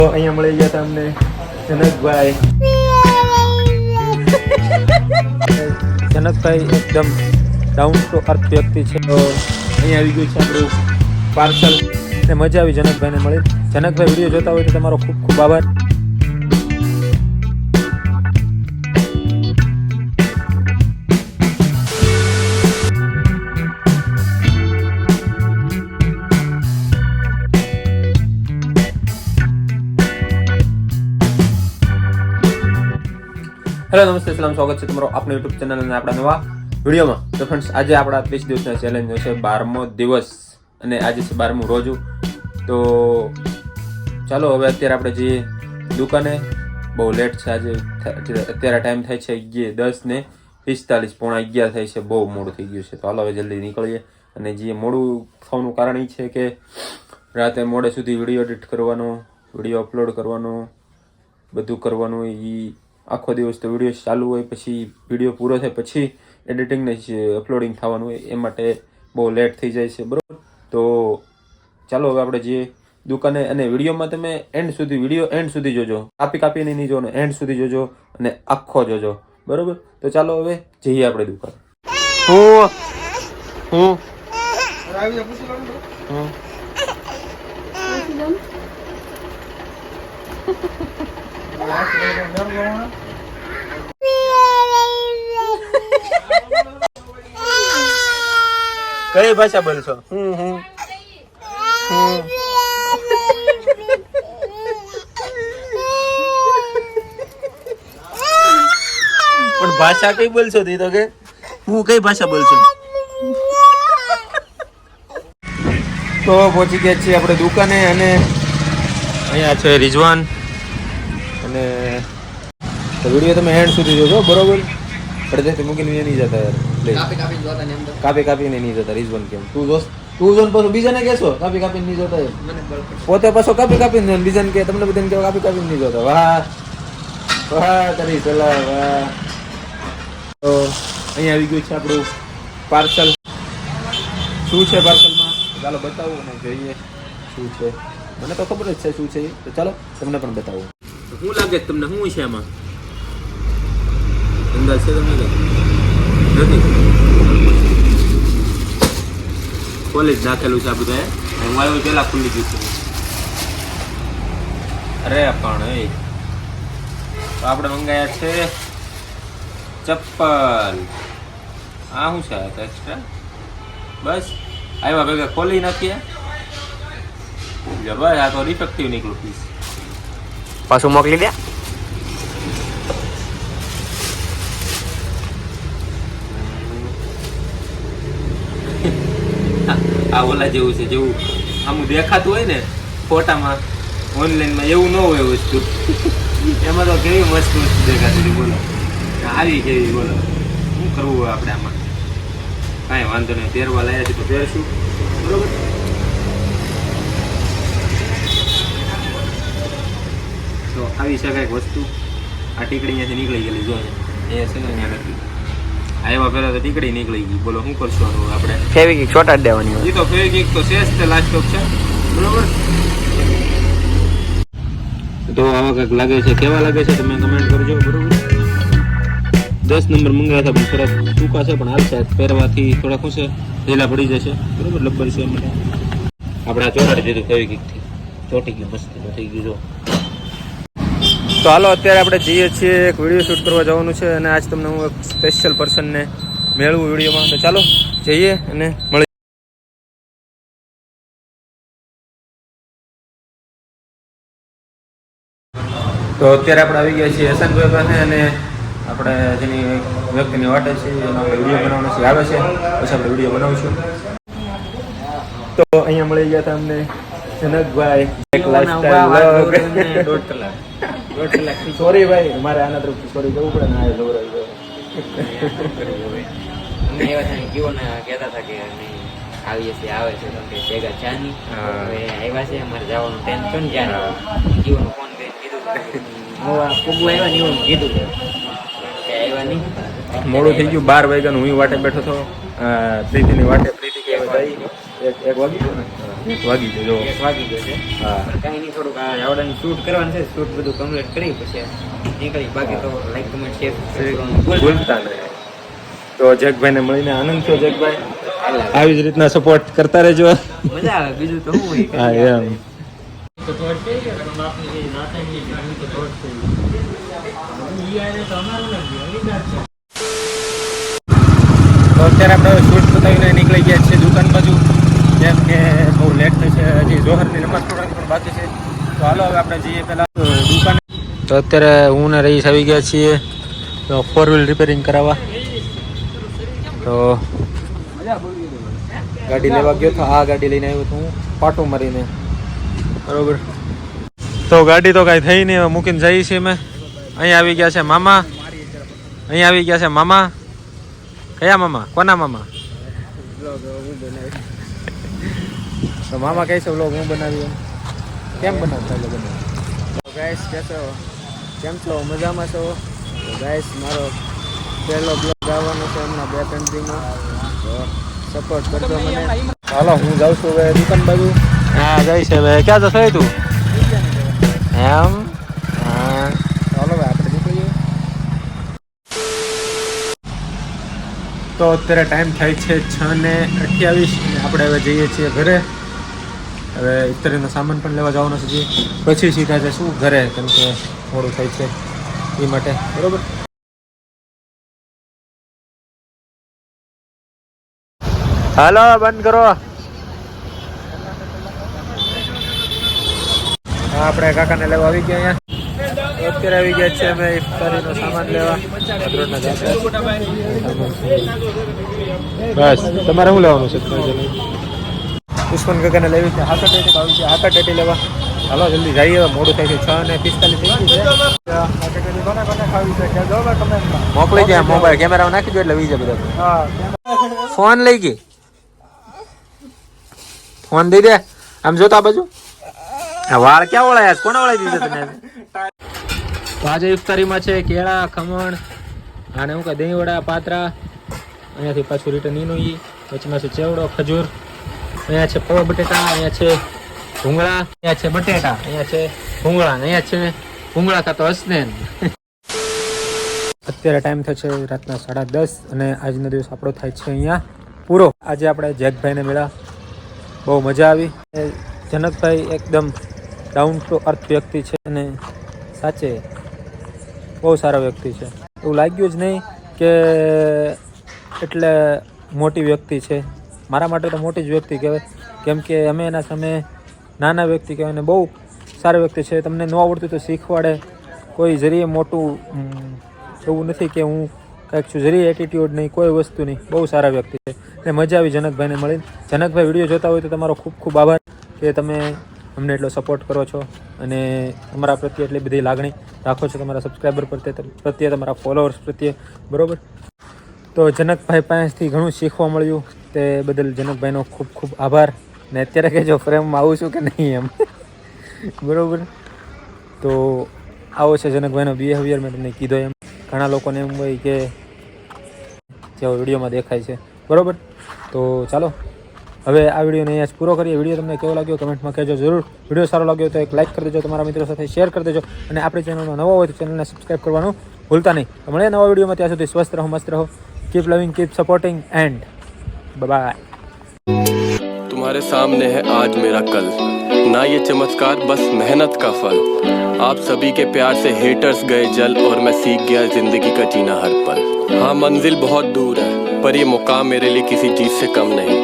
તો અહીંયા મળી ગયા હતા અમને જનકભાઈ. જનકભાઈ એકદમ ડાઉન ટુ અર્થ વ્યક્તિ છે. તો અહીંયા આવી ગયું છે આપણું પાર્સલ ને મજા આવી જનકભાઈને મળી. જનકભાઈ વિડીયો જોતા હોય તો તમારો ખૂબ ખૂબ આભાર. હેલો નમસ્તે સલામ, સ્વાગત છે તમારો આપણા યુટ્યુબ ચેનલ અને આપણા નવા વિડીયોમાં. તો ફ્રેન્ડ્સ, આજે આપણા 30 દિવસના ચેલેન્જનો છે 12મો દિવસ અને આજે છે 12મું રોજુ. તો ચાલો હવે અત્યારે આપણે જઈએ દુકાને. બહુ લેટ છે આજે, અત્યારે ટાઈમ થાય છે 10:45, પોણા 11 થાય છે. બહુ મોડું થઈ ગયું છે. તો હાલો હવે જલ્દી નીકળીએ. અને જે મોડું થવાનું કારણ એ છે કે રાતે મોડે સુધી વિડીયો એડિટ કરવાનો, વિડીયો અપલોડ કરવાનો, બધું કરવાનું. એ આખો દિવસ તો વિડીયો ચાલુ હોય, પછી વિડીયો પૂરો થાય પછી એડિટિંગ ને અપલોડિંગ થવાનું હોય, એ માટે બહુ લેટ થઈ જાય છે. બરાબર? તો ચાલો હવે આપણે જઈએ દુકાને. અને વિડીયોમાં તમે વિડીયો એન્ડ સુધી જોજો, કાપીને નહીં જોવાનો, એન્ડ સુધી જોજો અને આખો જોજો. બરાબર? તો ચાલો હવે જઈએ આપણે દુકાન. કઈ ભાષા બોલશો? પણ ભાષા કઈ બોલશો? તી તો કે હું કઈ ભાષા બોલશો? તો પહોંચી ગયા છીએ આપણે દુકાને અને અહીંયા છે રિઝવાન. અને વિડીયો તમે એન્ડ સુધી જોજો. બરોબર? અડધેથી મૂકીને નહીં જતા યાર. કાપીને નહીં જતા. રિઝવાન કેમ તું જોશ? તું જો પાછું બીજાને કહેશો કાપીને નહીં જોતા. પોતે પાછો કાપીને બીજાને કે તમને બધાને કહેવા કાપીને નહીં જોતા. વાહ વાહ તારી સલાહ, વાહ. તો અહીંયા આવી ગયું છે આપણું પાર્સલ. શું છે પાર્સલમાં ચાલો બતાવું અને જોઈએ શું છે. મને તો ખબર જ છે શું છે. તો ચાલો તમને પણ બતાવું. શું લાગે તમને? શું છે આમાં અંદાજ છે તમને? નથી ખોલી જ નાખેલું છે આ બધા. હું આવ્યો પેલા ખુલ્લી ગયું છે. અરે પણ તો આપણે મંગાયા છે ચપ્પલ. આ શું છે એક્સ્ટ્રા? બસ આવ્યા ભેગા ખોલી નાખીએ. બસ આ તો ડિફેક્ટિવ નીકળું પીસ. પાછું મોકલી દે. આ ઓલા જેવું છે, જેવું આમ દેખાતું હોય ને ફોટામાં ઓનલાઈનમાં, એવું ન હોય વસ્તુ. એમાં તો કેવી મસ્ત વસ્તુ દેખાતી હતી. બોલો આવી કેવી? બોલો શું કરવું હોય આપણે આમાં? કાંઈ વાંધો નહીં, પહેરવા લાયા છે તો પહેરશું. બરોબર? તો આવી છે કંઈક વસ્તુ. આ ટીકડી અહીંયાથી નીકળી ગયેલી. જો અહીંયા છે ને, અહીંયા નથી. આવ્યા પહેલા તો ટીકડી નીકળી ગઈ. બોલો શું કરશું આનું આપણે? ફેવિકિક ચોટાડી દેવાની હોય. એ તો ફેવિકિક તો શેષ છે, લાસ્ટ સ્ટોપ છે. બરોબર? તો આવા કંઈક લાગે છે. કેવા લાગે છે તમે કમેન્ટ કરજો. બરોબર? 10 નંબર મંગાવ્યા હતા, પણ થોડાક ટૂંકા છે, પણ હાલશે. પહેરવાથી થોડાક શું છે, ઢીલા પડી જશે. બરોબર? લબ્બર છે એમ. આપણે આ ચોટાડી દીધું ફેવિકિકથી. ચોટી ગયું, મસ્ત થઈ ગયું. જો તો હાલો અત્યારે આપણે જઈએ છીએ, એક વિડીયો શૂટ કરવા જવાનું છે. અને આજ તમને હું એક સ્પેશિયલ પર્સનને મેળવું વિડીયોમાં. તો ચાલો જઈએ અને મળીએ. તો અત્યારે આપણે આવી ગયા છીએ હસનભાઈ પાસે. અને આપણે જેની વ્યક્તિની વાટે છે એનો આપણે વિડીયો બનાવવાનો છે. આવે છે પછી આપણે વિડીયો બનાવીશું. તો અહીંયા મળી ગયા હતા અમને જનકભાઈ. એક લાઈફસ્ટાઈલ વ્લોગ. સોરી ભાઈ, મારે આના તરફથી સોરી જવું પડે ને. આ લવરાઈ કહેતા હતા કે આવીએ છીએ, આવે છે તો કે ભેગા ચા ની આવ્યા છે. અમારે જવાનું ટેન્શન ક્યાં? જીવન ફોન કરીને કીધું કુબુ આવ્યા ને એવું કીધું કે આવ્યા નહીં. મોડું થઈ ગયું. 12 વાગ્યાનું હું વાટે બેઠો હતો પ્રીતિની વાટે. પ્રીતિ કે એક વાગી ગયો ને. વાગી ગયો જો. 1 વાગી ગયો છે. હા. પણ કાંઈ નહીં, થોડુંક આ આવડાનું શૂટ કરવાનું છે. શૂટ બધું કમ્પ્લીટ કરી પછી નીકળી. બાકી તો લાઈક કમેન્ટ શેર ભૂલતા નહીં. તો જગભાઈને મળીને આનંદ થયો. જગભાઈ આવી જ રીતના સપોર્ટ કરતા રહેજો. મજા આવે, બીજું તો શું હોય. હા એમ. તો અત્યારે આપણે શૂટ પતાવીને નીકળી ગયા છીએ દુકાન બાજુ, જેમ કે બહુ લેટ થશે. હજી જોહરની નમાઝ પઢવાની પણ બાકી છે. તો હાલો હવે આપણે જઈએ પહેલાં દુકાને. તો અત્યારે હું ને રહીશ આવી ગયા છીએ તો 4 વ્હીલ રિપેરિંગ કરાવવા. તો ગાડી લેવા ગયો તો આ ગાડી લઈને આવ્યો તો હું પાટું મારીને, બરોબર. તો ગાડી તો કાંઈ થઈ નહીં, મૂકીને જઈએ છીએ અમે. અહીં આવી ગયા છે મામા, અહીં આવી ગયા છે મામા. કયા મામા? કોના મામા? તો મામા કહે છે વ્લોગ હું બનાવી. કેમ બનાવતા એટલે બનાવ? તો ગાઈસ કેમ છો? મજામાં છો? તો ગાઈસ મારો પહેલો બ્લોગ આવવાનો છે એમના 2-3 દિવસમાં, તો સપોર્ટ કરજો મને. હાલો હું જાઉં છું હવે દુકાન બાજુ. હા જાય છે હવે. ક્યાં જશો તું? એમ? હા ચાલો ભાઈ આપણે નીકળીએ. તો અત્યારે ટાઈમ થાય છે 6:28 અને આપણે હવે જઈએ છીએ ઘરે. હવે ઇફતારીનો સામાન પણ લેવા જવાનો છે, પછી સીધા જશું ઘરે, કેમ કે મોડું થાય છે એ માટે, બરોબર. હાલો બંધ કરો. હા આપણે કાકાને લેવા આવી ગયા અહીંયા. અત્યારે આવી ગયા છે અમે ઇફતારીનો સામાન લેવા. બસ તમારે શું લેવાનું છે? પુષ્પન કાકાને લેવી છે હાકા ટેટી આવી છે, હાકા ટેટી લેવા. હાલો જલ્દી જઈએ, હવે મોડું થાય છે. 6:45 થઈ ગયું છે. મોકલી ગયા મોબાઈલ કેમેરામાં નાખી દો એટલે વીજે બધા. ફોન લઈ ગઈ, ફોન દઈ દે. આમ જોતો આ બાજુ. વાળ ક્યાં ઓળાયા? કોને ઓળાઈ દીધા તને? તો આજે ઇફતારીમાં છે કેળા, ખમણ અને હું કે દહીં વડા, પાત્રા. અહીંયાથી પાછું રિટર્ન ઈનું ઈ. વચમાં છે ચેવડો, ખજૂર. અહીંયા છે પૌવા બટેટા, અહીંયા છે ભૂંગળા, અહીંયા છે બટેટા, અહીંયા છે ભૂંગળા, અહીંયા છે ભૂંગળા કાં તો હસનેન. અત્યારે ટાઈમ થયો છે રાતના 10:30 અને આજનો દિવસ આપણો થાય છે અહીંયા પૂરો. આજે આપણે જેકભાઈને મળ્યા, બહુ મજા આવી. જનકભાઈ એકદમ ડાઉન ટુ અર્થ વ્યક્તિ છે અને સાચે બહુ સારા વ્યક્તિ છે. એવું લાગ્યું જ નહીં કે એટલે મોટી વ્યક્તિ છે. મારા માટે તો મોટી જ વ્યક્તિ કહેવાય, કેમ કે અમે એના સામે નાના વ્યક્તિ કહેવાય ને બહુ સારા વ્યક્તિ છે. તમને ન આવડતું તો શીખવાડે. કોઈ જરીએ મોટું એવું નથી કે હું કંઈક છું, જરીએ એટીટ્યુડ નહીં, કોઈ વસ્તુ નહીં. બહુ સારા વ્યક્તિ છે અને મજા આવી જનકભાઈને મળીને. જનકભાઈ વિડીયો જોતા હોય તો તમારો ખૂબ ખૂબ આભાર કે તમે અમને એટલો સપોર્ટ કરો છો અને અમારા પ્રત્યે એટલી બધી લાગણી રાખો છો, તમારા સબસ્ક્રાઈબર પ્રત્યે, તમારા ફોલોઅર્સ પ્રત્યે, બરાબર. તો જનકભાઈ પાસેથી ઘણું શીખવા મળ્યું, તે બદલ જનકભાઈનો ખૂબ ખૂબ આભાર. ને અત્યારે કહેજો ફ્રેમમાં આવું છું કે નહીં એમ, બરાબર. તો આવો છે જનકભાઈનો બિહેવિયર. મેં તમને કીધો એમ ઘણા લોકોને એમ હોય કે જેવો વિડીયોમાં દેખાય છે, બરાબર. તો ચાલો હવે આ વિડીયોને અહીંયા જ પૂરો કરીએ. વિડીયો તમને કેવો લાગ્યો કમેન્ટમાં કહેજો જરૂર. વિડીયો સારો લાગ્યો તો એક લાઇક કરી દેજો, તમારા મિત્રો સાથે શેર કરી દેજો અને આપણી ચેનલમાં નવો હોય તો ચેનલને સબસ્ક્રાઈબ કરવાનું ભૂલતા નહીં. તો મળીએ નવા વિડીયોમાં. ત્યાં સુધી સ્વસ્થ રહો, મસ્ત રહો. કીપ લવિંગ, કીપ સપોર્ટિંગ એન્ડ બાય. तुम्हारे सामने है आज मेरा कल, ना ये चमत्कार बस मेहनत का फल. आप सभी के प्यार से हेटर्स गए जल और मैं सीख गया जिंदगी का जीना हर पल. हाँ मंजिल बहुत दूर है पर ये मुकाम मेरे लिए किसी चीज से कम नहीं.